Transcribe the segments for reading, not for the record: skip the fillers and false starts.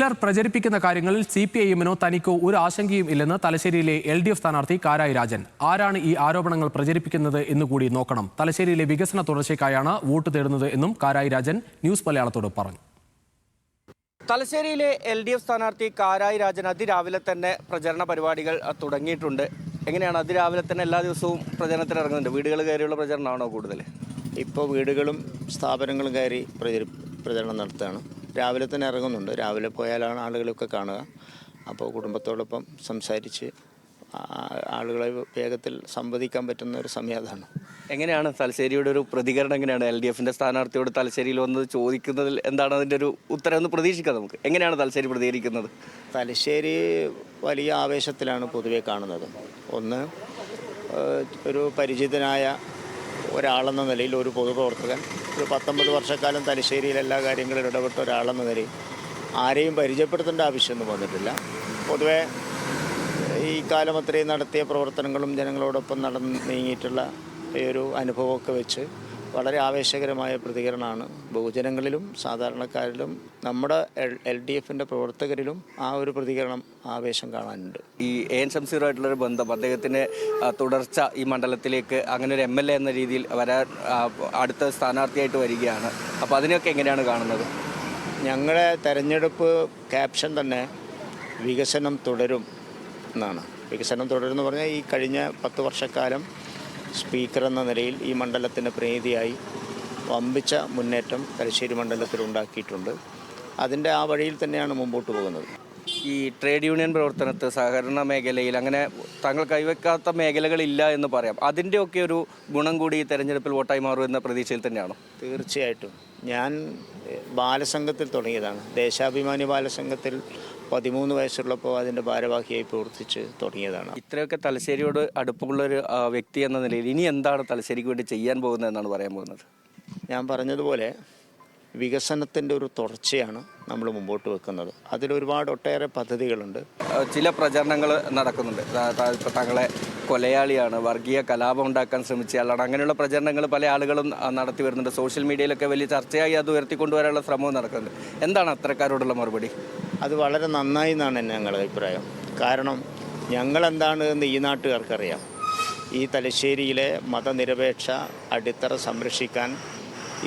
ചിലർ പ്രചരിപ്പിക്കുന്ന കാര്യങ്ങളിൽ CPIM-നോ തനിക്കോ ഒരു ആശങ്കയും ഇല്ലെന്ന് തലശ്ശേരിയിലെ LDF സ്ഥാനാർത്ഥി കാരായി രാജൻ. ആരാണ് ഈ ആരോപണങ്ങൾ പ്രചരിപ്പിക്കുന്നത് എന്നുകൂടി നോക്കണം. തലശ്ശേരിയിലെ വികസന തുടർച്ചയ്ക്കായാണ് വോട്ട് തേടുന്നത് എന്നും കാരായി രാജൻ ന്യൂസ് മലയാളത്തോട് പറഞ്ഞു. തലശ്ശേരിയിലെ LDF സ്ഥാനാർത്ഥി കാരായി രാജൻ അതിരാവിലെ തന്നെ പ്രചരണ പരിപാടികൾ തുടങ്ങിയിട്ടുണ്ട്. എങ്ങനെയാണ് അതിരാവിലെ തന്നെ എല്ലാ ദിവസവും പ്രചരണത്തിന് ഇറങ്ങുന്നുണ്ട്? വീടുകൾ കയറിയുള്ള പ്രചരണമാണോ കൂടുതൽ? ഇപ്പോൾ വീടുകളും സ്ഥാപനങ്ങളും കയറി പ്രചരണം നടത്തുകയാണ്. രാവിലെ തന്നെ ഇറങ്ങുന്നുണ്ട്. രാവിലെ പോയാലാണ് ആളുകളൊക്കെ കാണുക. അപ്പോൾ കുടുംബത്തോടൊപ്പം സംസാരിച്ച് ആളുകളെ വേഗത്തിൽ സംവദിക്കാൻ പറ്റുന്ന ഒരു സമയം അതാണ്. എങ്ങനെയാണ് തലശ്ശേരിയുടെ ഒരു പ്രതികരണം? എങ്ങനെയാണ് LDF-ന്റെ സ്ഥാനാർത്ഥിയോട് തലശ്ശേരിയിൽ വന്നത് ചോദിക്കുന്നതിൽ എന്താണ് അതിൻ്റെ ഒരു ഉത്തരം എന്ന് പ്രതീക്ഷിക്കാം നമുക്ക്? എങ്ങനെയാണ് തലശ്ശേരി പ്രതികരിക്കുന്നത്? തലശ്ശേരി വലിയ ആവേശത്തിലാണ് പൊതുവെ കാണുന്നത്. ഒന്ന്, ഒരു പരിചിതനായ ഒരാളെന്ന നിലയിൽ, ഒരു പൊതുപ്രവർത്തകൻ, ഒരു 19 വർഷക്കാലം തലശ്ശേരിയിൽ എല്ലാ കാര്യങ്ങളിലും ഇടപെട്ട ഒരാളെന്ന നിലയിൽ ആരെയും പരിചയപ്പെടുത്തേണ്ട ആവശ്യമൊന്നും വന്നിട്ടില്ല. പൊതുവെ ഈ കാലം അത്രയും നടത്തിയ പ്രവർത്തനങ്ങളും ജനങ്ങളോടൊപ്പം നീങ്ങിയിട്ടുള്ള ഈ ഒരു അനുഭവമൊക്കെ വെച്ച് വളരെ ആവേശകരമായ പ്രതികരണമാണ് ബഹുജനങ്ങളിലും സാധാരണക്കാരിലും നമ്മുടെ LDF-ന്റെ പ്രവർത്തകരിലും ആ ഒരു പ്രതികരണം, ആവേശം കാണാനുണ്ട്. ഈ AN ഷംസീറുമായിട്ടുള്ളൊരു ബന്ധം, അദ്ദേഹത്തിൻ്റെ തുടർച്ച ഈ മണ്ഡലത്തിലേക്ക് അങ്ങനെ ഒരു MLA എന്ന രീതിയിൽ വരാൻ അടുത്ത സ്ഥാനാർത്ഥിയായിട്ട് വരികയാണ്. അപ്പോൾ അതിനെയൊക്കെ എങ്ങനെയാണ് കാണുന്നത്? ഞങ്ങളുടെ തെരഞ്ഞെടുപ്പ് ക്യാപ്ഷൻ തന്നെ വികസനം തുടരും എന്നാണ്. വികസനം തുടരുമെന്ന് പറഞ്ഞാൽ ഈ കഴിഞ്ഞ 10 വർഷക്കാലം സ്പീക്കർ എന്ന നിലയിൽ ഈ മണ്ഡലത്തിൻ്റെ പ്രതിനിധിയായി വമ്പിച്ച മുന്നേറ്റം തലശ്ശേരി മണ്ഡലത്തിൽ ഉണ്ടാക്കിയിട്ടുണ്ട്. അതിൻ്റെ ആ വഴിയിൽ തന്നെയാണ് മുമ്പോട്ട് പോകുന്നത്. ഈ ട്രേഡ് യൂണിയൻ പ്രവർത്തനത്തിൽ, സഹകരണ മേഖലയിൽ അങ്ങനെ താങ്കൾ കൈവയ്ക്കാത്ത മേഖലകളില്ല എന്ന് പറയാം. അതിൻ്റെയൊക്കെ ഒരു ഗുണം കൂടി ഈ തെരഞ്ഞെടുപ്പിൽ വോട്ടായി മാറും എന്ന പ്രതീക്ഷയിൽ തന്നെയാണോ? തീർച്ചയായിട്ടും. ഞാൻ ബാലസംഘത്തിൽ തുടങ്ങിയതാണ്. ദേശാഭിമാനി ബാലസംഘത്തിൽ 13 വയസ്സുള്ളപ്പോൾ അതിൻ്റെ ഭാരവാഹിയായി പ്രവർത്തിച്ച് തുടങ്ങിയതാണ്. ഇത്രയൊക്കെ തലശ്ശേരിയോട് അടുപ്പമുള്ളൊരു വ്യക്തി എന്ന നിലയിൽ ഇനി എന്താണ് തലശ്ശേരിക്ക് വേണ്ടി ചെയ്യാൻ പോകുന്നതെന്നാണ് പറയാൻ പോകുന്നത്? ഞാൻ പറഞ്ഞതുപോലെ വികസനത്തിൻ്റെ ഒരു തുടർച്ചയാണ് നമ്മൾ മുമ്പോട്ട് വെക്കുന്നത്. ഒട്ടേറെ പദ്ധതികളുണ്ട്. ചില പ്രചരണങ്ങൾ നടക്കുന്നുണ്ട്. ഇപ്പോൾ തങ്ങളെ കൊലയാളിയാണ്, വർഗീയ കലാപം ഉണ്ടാക്കാൻ ശ്രമിച്ചയാളാണ്, അങ്ങനെയുള്ള പ്രചരണങ്ങൾ പല ആളുകളും നടത്തി വരുന്നുണ്ട്. സോഷ്യൽ മീഡിയയിലൊക്കെ വലിയ ചർച്ചയായി അത് ഉയർത്തിക്കൊണ്ടുവരാനുള്ള ശ്രമവും നടക്കുന്നുണ്ട്. എന്താണ് അത്തരക്കാരോടുള്ള മറുപടി? അത് വളരെ നന്നായി എന്നാണ് ഞങ്ങളുടെ അഭിപ്രായം. കാരണം ഞങ്ങളെന്താണ് എന്ന് ഈ നാട്ടുകാർക്കറിയാം. ഈ തലശ്ശേരിയിലെ മതനിരപേക്ഷ അടിത്തറ സംരക്ഷിക്കാൻ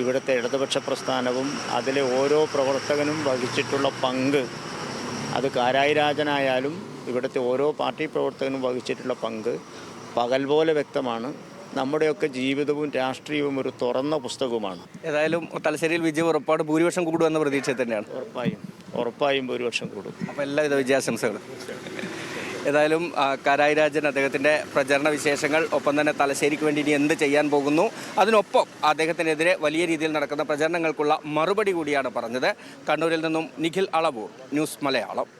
ഇവിടുത്തെ ഇടതുപക്ഷ പ്രസ്ഥാനവും അതിലെ ഓരോ പ്രവർത്തകനും വഹിച്ചിട്ടുള്ള പങ്ക്, അത് കാരായി രാജനായാലും ഇവിടുത്തെ ഓരോ പാർട്ടി പ്രവർത്തകനും വഹിച്ചിട്ടുള്ള പങ്ക് പകൽ പോലെ വ്യക്തമാണ്. നമ്മുടെയൊക്കെ ജീവിതവും രാഷ്ട്രീയവും ഒരു തുറന്ന പുസ്തകവുമാണ്. ഏതായാലും തലശ്ശേരിയിൽ വിജയം ഉറപ്പാട്, ഭൂരിപക്ഷം കൂടുമെന്ന പ്രതീക്ഷ തന്നെയാണ്. ഉറപ്പായും ഭൂരിപക്ഷം കൂടും. അപ്പോൾ എല്ലാവിധ വിജയാശംസകളും. ഏതായാലും കാരായി രാജൻ അദ്ദേഹത്തിൻ്റെ പ്രചരണ വിശേഷങ്ങൾ, ഒപ്പം തന്നെ തലശ്ശേരിക്ക് വേണ്ടി ഇനി എന്ത് ചെയ്യാൻ പോകുന്നു, അതിനൊപ്പം അദ്ദേഹത്തിനെതിരെ വലിയ രീതിയിൽ നടക്കുന്ന പ്രചരണങ്ങൾക്കുള്ള മറുപടി കൂടിയാണ് പറഞ്ഞത്. കണ്ണൂരിൽ നിന്നും നിഖിൽ അളവൂർ, ന്യൂസ് മലയാളം.